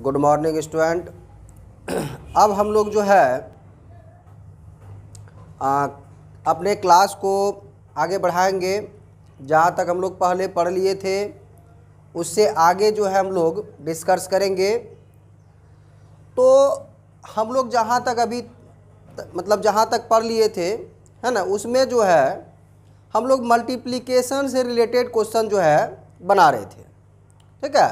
Good morning student. अब हम लोग जो है अपने क्लास को आगे बढ़ाएंगे। जहाँ तक हम लोग पहले पढ़ लिए थे उससे आगे जो है हम लोग डिस्कस करेंगे। तो हम लोग जहाँ तक अभी जहाँ तक पढ़ लिए थे है ना, उसमें जो है हम लोग मल्टीप्लिकेशन से रिलेटेड क्वेश्चन जो है बना रहे थे। ठीक है,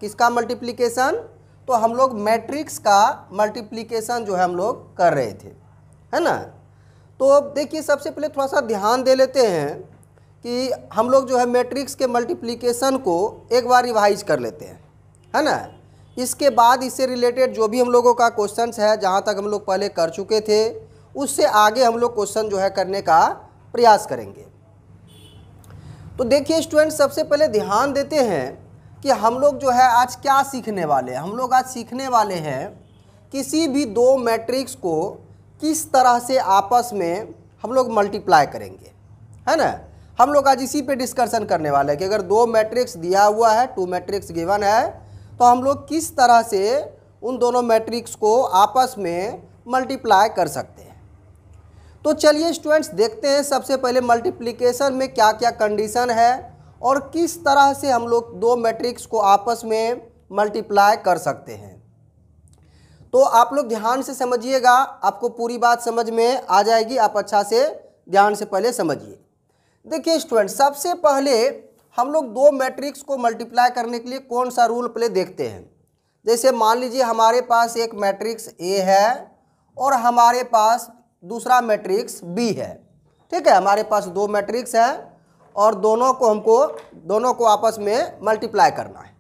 किसका मल्टीप्लिकेशन? तो हम लोग मैट्रिक्स का मल्टीप्लिकेशन जो है हम लोग कर रहे थे, है ना। तो देखिए सबसे पहले थोड़ा सा ध्यान दे लेते हैं कि हम लोग जो है मैट्रिक्स के मल्टीप्लिकेशन को एक बार रिवाइज कर लेते हैं, है ना। इसके बाद इससे रिलेटेड जो भी हम लोगों का क्वेश्चंस है जहाँ तक हम लोग पहले कर चुके थे उससे आगे हम लोग क्वेश्चन जो है करने का प्रयास करेंगे। तो देखिए स्टूडेंट, सबसे पहले ध्यान देते हैं कि हम लोग जो है आज क्या सीखने वाले हैं। हम लोग आज सीखने वाले हैं किसी भी दो मैट्रिक्स को किस तरह से आपस में हम लोग मल्टीप्लाई करेंगे, है ना। हम लोग आज इसी पे डिस्कशन करने वाले हैं कि अगर दो मैट्रिक्स दिया हुआ है, टू मैट्रिक्स गिवन है, तो हम लोग किस तरह से उन दोनों मैट्रिक्स को आपस में मल्टीप्लाई कर सकते हैं। तो चलिए स्टूडेंट्स देखते हैं सबसे पहले मल्टीप्लिकेशन में क्या क्या कंडीशन है और किस तरह से हम लोग दो मैट्रिक्स को आपस में मल्टीप्लाई कर सकते हैं। तो आप लोग ध्यान से समझिएगा, आपको पूरी बात समझ में आ जाएगी। आप अच्छा से ध्यान से पहले समझिए। देखिए स्टूडेंट, सबसे पहले हम लोग दो मैट्रिक्स को मल्टीप्लाई करने के लिए कौन सा रूल पहले देखते हैं। जैसे मान लीजिए हमारे पास एक मैट्रिक्स ए है और हमारे पास दूसरा मैट्रिक्स बी है। ठीक है, हमारे पास दो मैट्रिक्स है और दोनों को आपस में मल्टीप्लाई करना है।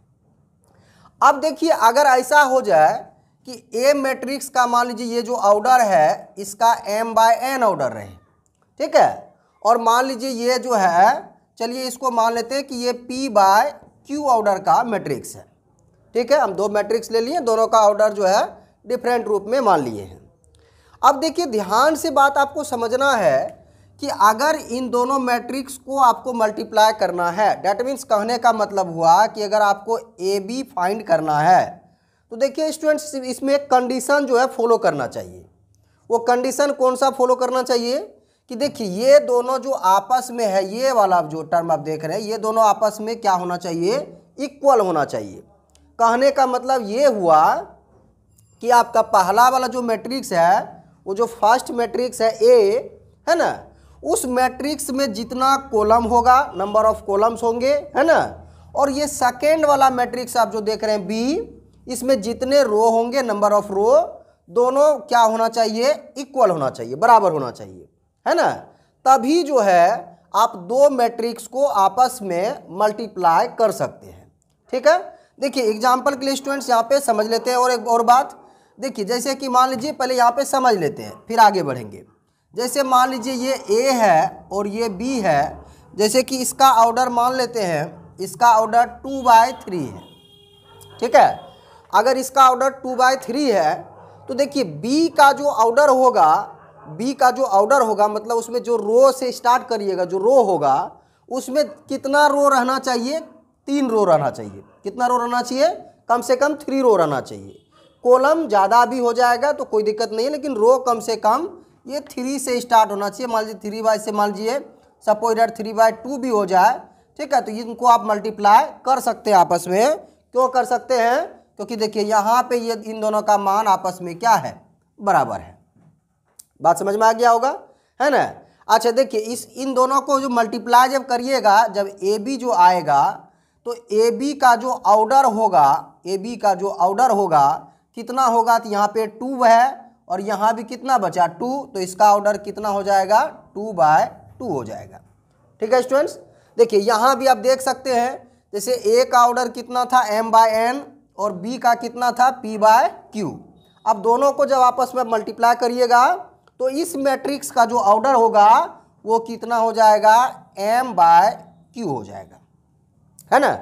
अब देखिए अगर ऐसा हो जाए कि ए मैट्रिक्स का मान लीजिए ये जो ऑर्डर है इसका m/n ऑर्डर रहे, ठीक है, और मान लीजिए ये जो है, चलिए इसको मान लेते हैं कि ये p/q ऑर्डर का मैट्रिक्स है। ठीक है, हम दो मैट्रिक्स ले लिए, दोनों का ऑर्डर जो है डिफरेंट रूप में मान लिए हैं। अब देखिए ध्यान से बात आपको समझना है कि अगर इन दोनों मैट्रिक्स को आपको मल्टीप्लाई करना है, डैट मीन्स कहने का मतलब हुआ कि अगर आपको ए बी फाइंड करना है तो देखिए स्टूडेंट्स इसमें एक कंडीशन जो है फॉलो करना चाहिए। वो कंडीशन कौन सा फॉलो करना चाहिए कि देखिए ये दोनों जो आपस में है, ये वाला जो टर्म आप देख रहे हैं, ये दोनों आपस में क्या होना चाहिए? इक्वल होना चाहिए। कहने का मतलब ये हुआ कि आपका पहला वाला जो मैट्रिक्स है, वो जो फर्स्ट मैट्रिक्स है ए, है ना, उस मैट्रिक्स में जितना कॉलम होगा, नंबर ऑफ कॉलम्स होंगे, है ना, और ये सेकेंड वाला मैट्रिक्स आप जो देख रहे हैं बी, इसमें जितने रो होंगे, नंबर ऑफ रो, दोनों क्या होना चाहिए? इक्वल होना चाहिए, बराबर होना चाहिए, है ना। तभी जो है आप दो मैट्रिक्स को आपस में मल्टीप्लाई कर सकते हैं। ठीक है, देखिए एग्जाम्पल के लिए स्टूडेंट्स यहाँ पे समझ लेते हैं। और एक और बात देखिए, जैसे कि मान लीजिए पहले यहाँ पे समझ लेते हैं फिर आगे बढ़ेंगे। जैसे मान लीजिए ये ए है और ये बी है, जैसे कि इसका ऑर्डर मान लेते हैं, इसका ऑर्डर 2/3 है। ठीक है, अगर इसका ऑर्डर 2/3 है तो देखिए बी का जो ऑर्डर होगा, मतलब उसमें जो रो से स्टार्ट करिएगा, जो रो होगा उसमें कितना रो रहना चाहिए? 3 रो रहना चाहिए। कितना रो रहना चाहिए? कम से कम 3 रो रहना चाहिए। कॉलम ज़्यादा भी हो जाएगा तो कोई दिक्कत नहीं है, लेकिन रो कम से कम ये 3 से स्टार्ट होना चाहिए। मान लीजिए 3 से मान लीजिए सपोज दैट 3/2 भी हो जाए, ठीक है, तो इनको आप मल्टीप्लाई कर सकते हैं आपस में। क्यों कर सकते हैं? क्योंकि देखिए यहाँ पे ये इन दोनों का मान आपस में क्या है? बराबर है। बात समझ में आ गया होगा, है ना। अच्छा देखिए इन दोनों को जो मल्टीप्लाई जब करिएगा, जब ए बी जो आएगा तो ए बी का जो ऑर्डर होगा, कितना होगा? तो यहाँ पे 2 है और यहाँ भी कितना बचा? 2, तो इसका ऑर्डर कितना हो जाएगा? 2/2 हो जाएगा। ठीक है स्टूडेंट्स, देखिए यहाँ भी आप देख सकते हैं, जैसे ए का ऑर्डर कितना था? m/n और बी का कितना था? p/q। अब दोनों को जब आपस में मल्टीप्लाई करिएगा तो इस मैट्रिक्स का जो ऑर्डर होगा वो कितना हो जाएगा? m/q हो जाएगा, है ना।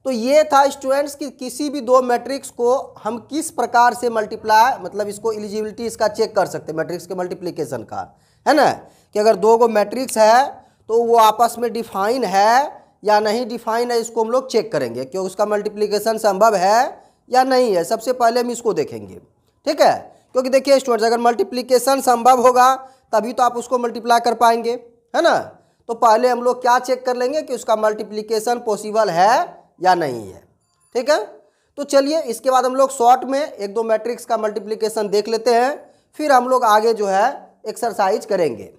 तो ये था स्टूडेंट्स कि किसी भी दो मैट्रिक्स को हम किस प्रकार से मल्टीप्लाई, मतलब इसको एलिजिबिलिटी इसका चेक कर सकते हैं मैट्रिक्स के मल्टीप्लिकेशन का, है ना, कि अगर दो गो मैट्रिक्स है तो वो आपस में डिफाइन है या नहीं डिफाइन है, इसको हम लोग चेक करेंगे कि उसका मल्टीप्लिकेशन संभव है या नहीं है, सबसे पहले हम इसको देखेंगे। ठीक है, क्योंकि देखिए स्टूडेंट्स, अगर मल्टीप्लिकेशन संभव होगा तभी तो आप उसको मल्टीप्लाई कर पाएंगे, है ना। तो पहले हम लोग क्या चेक कर लेंगे कि उसका मल्टीप्लिकेशन पॉसिबल है या नहीं है। ठीक है, तो चलिए इसके बाद हम लोग शॉर्ट में एक दो मैट्रिक्स का मल्टीप्लिकेशन देख लेते हैं, फिर हम लोग आगे जो है एक्सरसाइज करेंगे।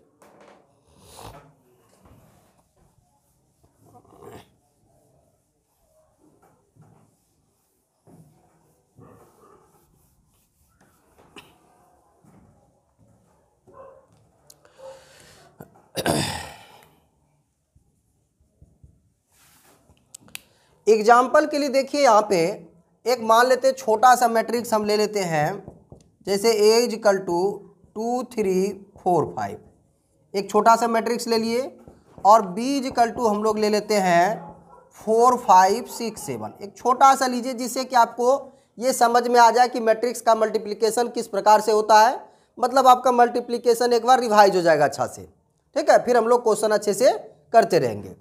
एग्जाम्पल के लिए देखिए यहाँ पे एक मान लेते हैं छोटा सा मैट्रिक्स हम ले लेते हैं, जैसे a इज इक्वल टू 2 3 4 5, एक छोटा सा मैट्रिक्स ले लिए, और b इज इक्वल टू हम लोग ले लेते हैं 4 5 6 7, एक छोटा सा लीजिए जिससे कि आपको ये समझ में आ जाए कि मैट्रिक्स का मल्टीप्लिकेशन किस प्रकार से होता है, मतलब आपका मल्टीप्लिकेशन एक बार रिवाइज हो जाएगा अच्छा से। ठीक है, फिर हम लोग क्वेश्चन अच्छे से करते रहेंगे।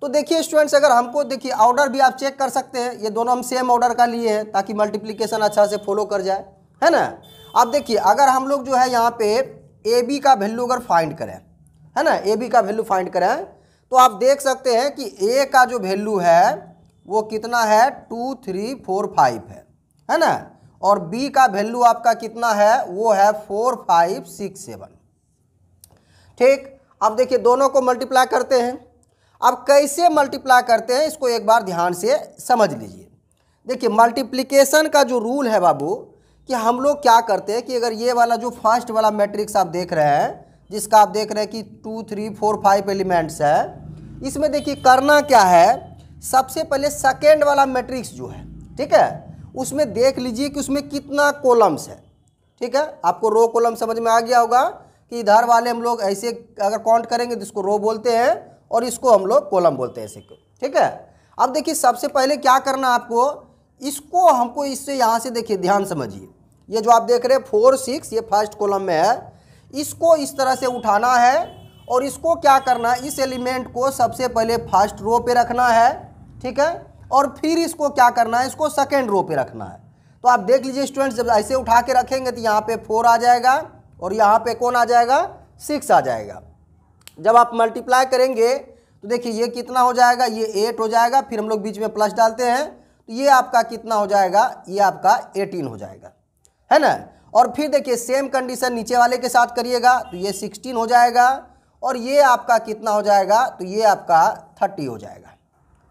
तो देखिए स्टूडेंट्स, अगर हमको देखिए ऑर्डर भी आप चेक कर सकते हैं, ये दोनों हम सेम ऑर्डर का लिए हैं ताकि मल्टीप्लिकेशन अच्छा से फॉलो कर जाए, है ना। अब देखिए अगर हम लोग जो है यहाँ पे ए बी का वैल्यू अगर फाइंड करें, है ना, ए बी का वैल्यू फाइंड करें, तो आप देख सकते हैं कि ए का जो वैल्यू है वो कितना है 2 3 4 5 है ना, और बी का वैल्यू आपका कितना है वो है 4 5 6 7। ठीक, अब देखिए दोनों को मल्टीप्लाई करते हैं। अब कैसे मल्टीप्लाई करते हैं इसको एक बार ध्यान से समझ लीजिए। देखिए मल्टीप्लिकेशन का जो रूल है बाबू, कि हम लोग क्या करते हैं कि अगर ये वाला जो फर्स्ट वाला मैट्रिक्स आप देख रहे हैं, जिसका आप देख रहे हैं कि 2 3 4 5 एलिमेंट्स है, इसमें देखिए करना क्या है, सबसे पहले सेकेंड वाला मैट्रिक्स जो है, ठीक है, उसमें देख लीजिए कि उसमें कितना कॉलम्स है। ठीक है, आपको रो कॉलम समझ में आ गया होगा कि इधर वाले हम लोग ऐसे अगर काउंट करेंगे तो इसको रो बोलते हैं और इसको हम लोग कॉलम बोलते हैं ऐसे को। ठीक है, अब देखिए सबसे पहले क्या करना आपको, इसको हमको इससे यहाँ से देखिए ध्यान समझिए, ये जो आप देख रहे हैं 4 6 ये फर्स्ट कॉलम में है, इसको इस तरह से उठाना है और इसको क्या करना है, इस एलिमेंट को सबसे पहले फर्स्ट रो पे रखना है। ठीक है, और फिर इसको क्या करना है, इसको सेकेंड रो पे रखना है। तो आप देख लीजिए स्टूडेंट्स, जब ऐसे उठा के रखेंगे तो यहाँ पे 4 आ जाएगा और यहाँ पे कौन आ जाएगा 6 आ जाएगा। जब आप मल्टीप्लाई करेंगे तो देखिए ये कितना हो जाएगा, ये 8 हो जाएगा, फिर हम लोग बीच में प्लस डालते हैं तो ये आपका कितना हो जाएगा, ये आपका 18 हो जाएगा, है ना। और फिर देखिए सेम कंडीशन नीचे वाले के साथ करिएगा तो ये 16 हो जाएगा और ये आपका कितना हो जाएगा, तो ये आपका 30 हो जाएगा।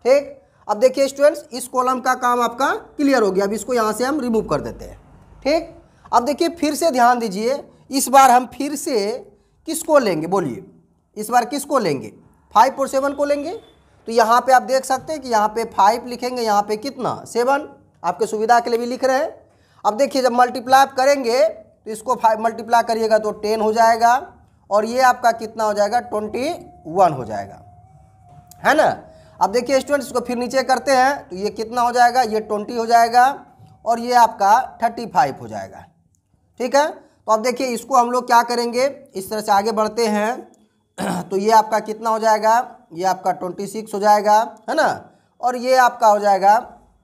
ठीक, अब देखिए स्टूडेंट्स इस कॉलम का काम आपका क्लियर हो गया, अब इसको यहाँ से हम रिमूव कर देते हैं। ठीक, अब देखिए फिर से ध्यान दीजिए, इस बार हम फिर से किसको लेंगे, बोलिए इस बार किसको लेंगे, 5 और 7 को लेंगे। तो यहाँ पे आप देख सकते हैं कि यहाँ पे 5 लिखेंगे, यहाँ पे कितना 7, आपके सुविधा के लिए भी लिख रहे हैं। अब देखिए जब मल्टीप्लाई करेंगे तो इसको 5 मल्टीप्लाई करिएगा तो 10 हो जाएगा और ये आपका कितना हो जाएगा 21 हो जाएगा, है ना। अब देखिए स्टूडेंट्स इसको फिर नीचे करते हैं तो ये कितना हो जाएगा, ये 20 हो जाएगा और ये आपका 35 हो जाएगा। ठीक है, तो अब देखिए इसको हम लोग क्या करेंगे, इस तरह से आगे बढ़ते हैं तो ये आपका कितना हो जाएगा, ये आपका 26 हो जाएगा, है ना, और ये आपका हो जाएगा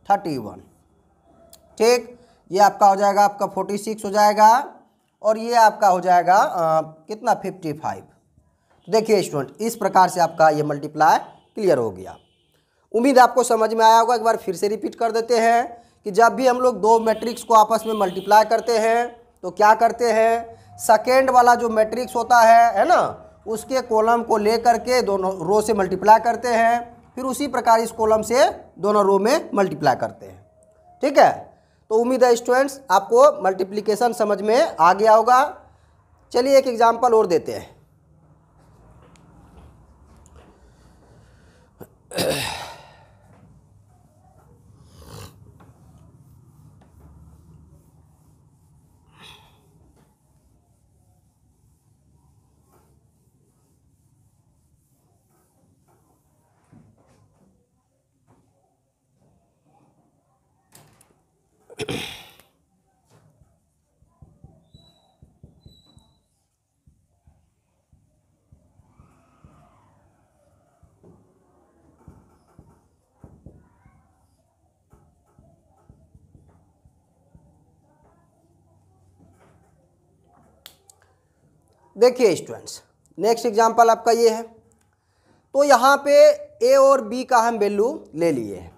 31। ठीक, ये आपका हो जाएगा आपका 46 हो जाएगा और ये आपका हो जाएगा कितना 55। तो देखिए स्टूडेंट इस प्रकार से आपका ये मल्टीप्लाई क्लियर हो गया। उम्मीद आपको समझ में आया होगा। एक बार फिर से रिपीट कर देते हैं कि जब भी हम लोग दो मैट्रिक्स को आपस में मल्टीप्लाई करते हैं तो क्या करते हैं, सेकेंड वाला जो मैट्रिक्स होता है ना, उसके कॉलम को लेकर के दोनों रो से मल्टीप्लाई करते हैं, फिर उसी प्रकार इस कॉलम से दोनों रो में मल्टीप्लाई करते हैं। ठीक है, तो उम्मीद है स्टूडेंट्स आपको मल्टीप्लिकेशन समझ में आ गया होगा। चलिए एक एग्जांपल और देते हैं। देखिए स्टूडेंट्स, नेक्स्ट एग्जांपल आपका ये है। तो यहाँ पे ए और बी का हम वैल्यू ले लिए हैं।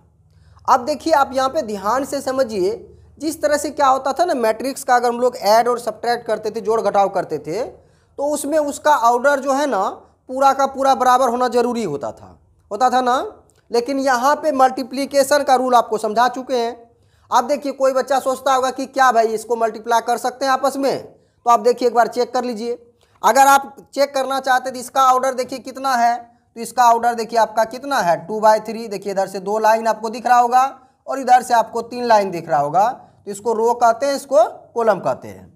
अब देखिए आप यहाँ पे ध्यान से समझिए, जिस तरह से क्या होता था ना, मैट्रिक्स का अगर हम लोग ऐड और सब्ट्रैक्ट करते थे, जोड़ घटाव करते थे, तो उसमें उसका ऑर्डर जो है ना पूरा का पूरा बराबर होना जरूरी होता था ना। लेकिन यहाँ पे मल्टीप्लिकेशन का रूल आपको समझा चुके हैं। अब देखिए कोई बच्चा सोचता होगा कि क्या भाई इसको मल्टीप्लाई कर सकते हैं आपस में, तो आप देखिए एक बार चेक कर लीजिए। अगर आप चेक करना चाहते तो इसका ऑर्डर देखिए कितना है, तो इसका ऑर्डर देखिए आपका कितना है 2/3। देखिए इधर से 2 लाइन आपको दिख रहा होगा और इधर से आपको 3 लाइन दिख रहा होगा, तो इसको रो कहते हैं, इसको कॉलम कहते हैं।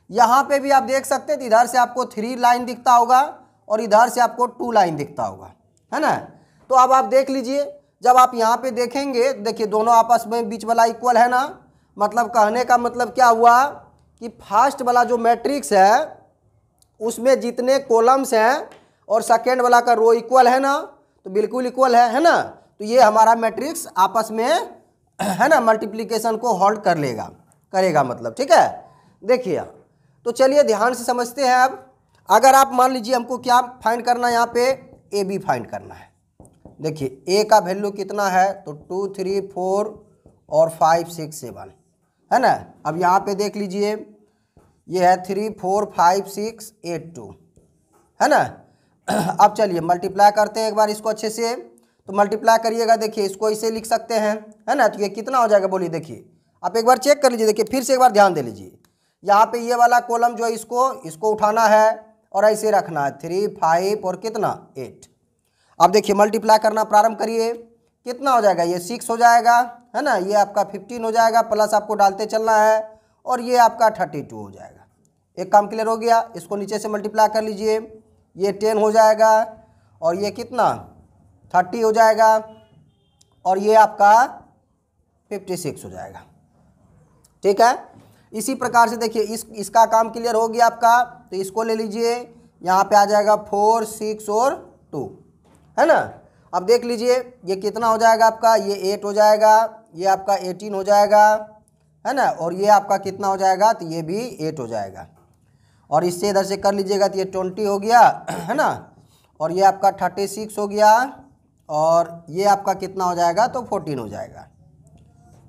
यहाँ पे भी आप देख सकते हैं, तो इधर से आपको 3 लाइन दिखता होगा और इधर से आपको 2 लाइन दिखता होगा, है ना। तो अब आप देख लीजिए, जब आप यहाँ पे देखेंगे देखिए दोनों आपस में बीच वाला इक्वल है ना। मतलब कहने का मतलब क्या हुआ कि फर्स्ट वाला जो मैट्रिक्स है उसमें जितने कॉलम्स हैं और सेकेंड वाला का रो इक्वल है ना, तो बिल्कुल इक्वल है ना। तो ये हमारा मैट्रिक्स आपस में है ना मल्टीप्लिकेशन को होल्ड करेगा मतलब, ठीक है। देखिए तो चलिए ध्यान से समझते हैं। अब अगर आप मान लीजिए हमको क्या फाइंड करना है, यहाँ पे ए बी फाइंड करना है। देखिए ए का वैल्यू कितना है, तो 2 3 4 और 5 6 7 है ना। अब यहाँ पे देख लीजिए ये है 3 4 5 6 8 2 है ना। अब चलिए मल्टीप्लाई करते हैं एक बार इसको अच्छे से। तो मल्टीप्लाई करिएगा, देखिए इसको इसे लिख सकते हैं, है ना। तो ये कितना हो जाएगा बोलिए, देखिए आप एक बार चेक कर लीजिए। देखिए फिर से एक बार ध्यान दे लीजिए, यहाँ पे ये वाला कॉलम जो है इसको उठाना है और ऐसे रखना है 3 5 और कितना 8। अब देखिए मल्टीप्लाई करना प्रारंभ करिए, कितना हो जाएगा, ये 6 हो जाएगा, है ना। ये आपका 15 हो जाएगा, प्लस आपको डालते चलना है और ये आपका 32 हो जाएगा। एक काम क्लियर हो गया। इसको नीचे से मल्टीप्लाई कर लीजिए, ये 10 हो जाएगा और ये कितना 30 हो जाएगा और ये आपका 56 हो जाएगा, ठीक है। इसी प्रकार से देखिए इसका काम क्लियर हो गया आपका। तो इसको ले लीजिए, यहाँ पे आ जाएगा 4 6 और 2, है ना। अब देख लीजिए ये कितना हो जाएगा आपका, ये 8 हो जाएगा, ये आपका 18 हो जाएगा, है ना। और ये आपका कितना हो जाएगा, तो ये भी 8 हो जाएगा। और इससे इधर से कर लीजिएगा तो ये 20 हो गया, है ना। और ये आपका 36 हो गया और ये आपका कितना हो जाएगा, तो 14 हो जाएगा,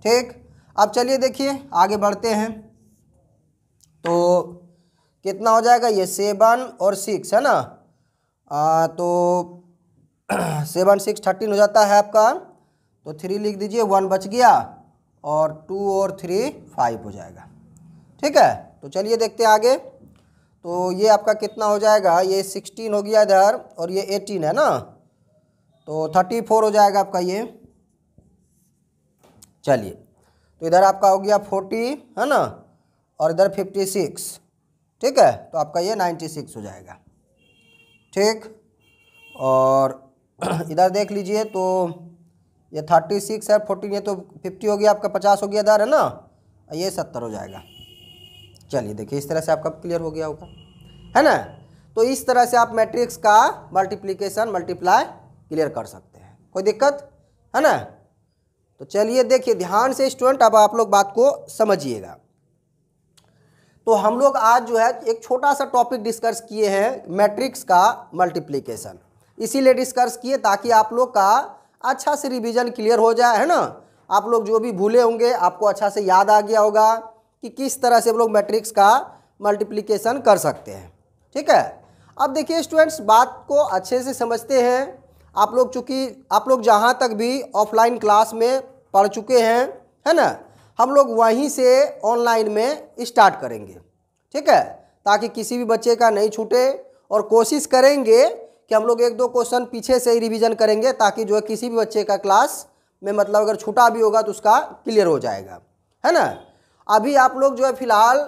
ठीक। अब चलिए देखिए आगे बढ़ते हैं। तो कितना हो जाएगा, ये 7 और 6 है ना। तो 7 6 13 हो जाता है आपका। तो 3 लिख दीजिए, 1 बच गया और 2 और 3 5 हो जाएगा, ठीक है। तो चलिए देखते हैं आगे। तो ये आपका कितना हो जाएगा, ये 16 हो गया इधर और ये 18 है ना। तो 34 हो जाएगा आपका ये। चलिए तो इधर आपका हो गया 40, है ना, और इधर 56, ठीक है। तो आपका ये 96 हो जाएगा, ठीक। और इधर देख लीजिए तो ये 36 है, 14 ये तो 50 हो गया आपका, 50 हो गया इधर, है ना। ये 70 हो जाएगा। चलिए देखिए इस तरह से आपका क्लियर हो गया होगा, है ना। तो इस तरह से आप मैट्रिक्स का मल्टीप्लाई क्लियर कर सकते हैं, कोई दिक्कत है ना। तो चलिए देखिए ध्यान से स्टूडेंट, अब आप लोग बात को समझिएगा। तो हम लोग आज जो है एक छोटा सा टॉपिक डिस्कस किए हैं, मैट्रिक्स का मल्टीप्लिकेशन। इसीलिए डिस्कस किए ताकि आप लोग का अच्छा से रिवीजन क्लियर हो जाए, है ना। आप लोग जो भी भूले होंगे आपको अच्छा से याद आ गया होगा कि किस तरह से हम लोग मैट्रिक्स का मल्टीप्लिकेशन कर सकते हैं, ठीक है। अब देखिए स्टूडेंट्स, बात को अच्छे से समझते हैं। आप लोग चूँकि आप लोग जहाँ तक भी ऑफलाइन क्लास में पढ़ चुके हैं, है ना, हम लोग वहीं से ऑनलाइन में स्टार्ट करेंगे, ठीक है, ताकि किसी भी बच्चे का नहीं छूटे। और कोशिश करेंगे कि हम लोग 1-2 क्वेश्चन पीछे से ही रिवीजन करेंगे, ताकि जो है किसी भी बच्चे का क्लास में मतलब अगर छूटा भी होगा तो उसका क्लियर हो जाएगा, है ना। अभी आप लोग जो है फ़िलहाल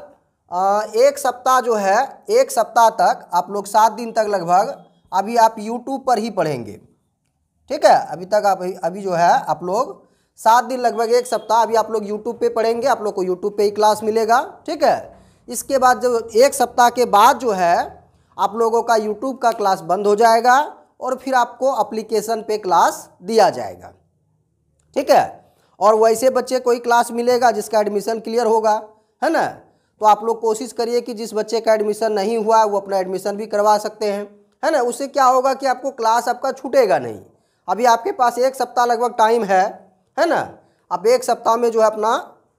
एक सप्ताह जो है, एक सप्ताह तक आप लोग 7 दिन तक लगभग अभी आप यूट्यूब पर ही पढ़ेंगे, ठीक है। अभी तक आप अभी जो है आप लोग 7 दिन लगभग एक सप्ताह अभी आप लोग यूट्यूब पे पढ़ेंगे। आप लोग को यूट्यूब पे ही क्लास मिलेगा, ठीक है। इसके बाद जो एक सप्ताह के बाद जो है आप लोगों का यूट्यूब का क्लास बंद हो जाएगा और फिर आपको एप्लीकेशन पे क्लास दिया जाएगा, ठीक है। और वैसे बच्चे कोई क्लास मिलेगा जिसका एडमिशन क्लियर होगा, है ना। तो आप लोग कोशिश करिए कि जिस बच्चे का एडमिशन नहीं हुआ वो अपना एडमिशन भी करवा सकते हैं, है ना। उससे क्या होगा कि आपको क्लास आपका छूटेगा नहीं। अभी आपके पास 1 सप्ताह लगभग टाइम है ना। आप 1 सप्ताह में जो है अपना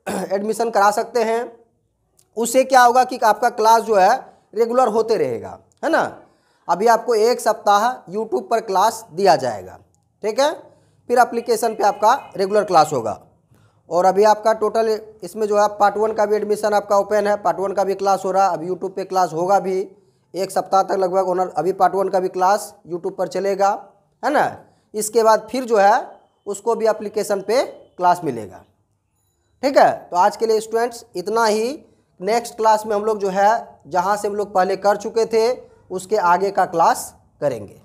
एडमिशन करा सकते हैं। उससे क्या होगा कि आपका क्लास जो है रेगुलर होते रहेगा, है ना। अभी आपको 1 सप्ताह यूट्यूब पर क्लास दिया जाएगा, ठीक है। फिर एप्लीकेशन पे आपका रेगुलर क्लास होगा। और अभी आपका टोटल इसमें जो है पार्ट 1 का भी एडमिशन आपका ओपन है, पार्ट 1 का भी क्लास हो रहा है। अभी यूट्यूब पे क्लास होगा भी 1 सप्ताह तक लगभग होना। अभी पार्ट 1 का भी क्लास यूट्यूब पर चलेगा, है ना। इसके बाद फिर जो है उसको भी एप्लीकेशन पे क्लास मिलेगा, ठीक है। तो आज के लिए स्टूडेंट्स इतना ही। नेक्स्ट क्लास में हम लोग जो है जहाँ से हम लोग पहले कर चुके थे उसके आगे का क्लास करेंगे।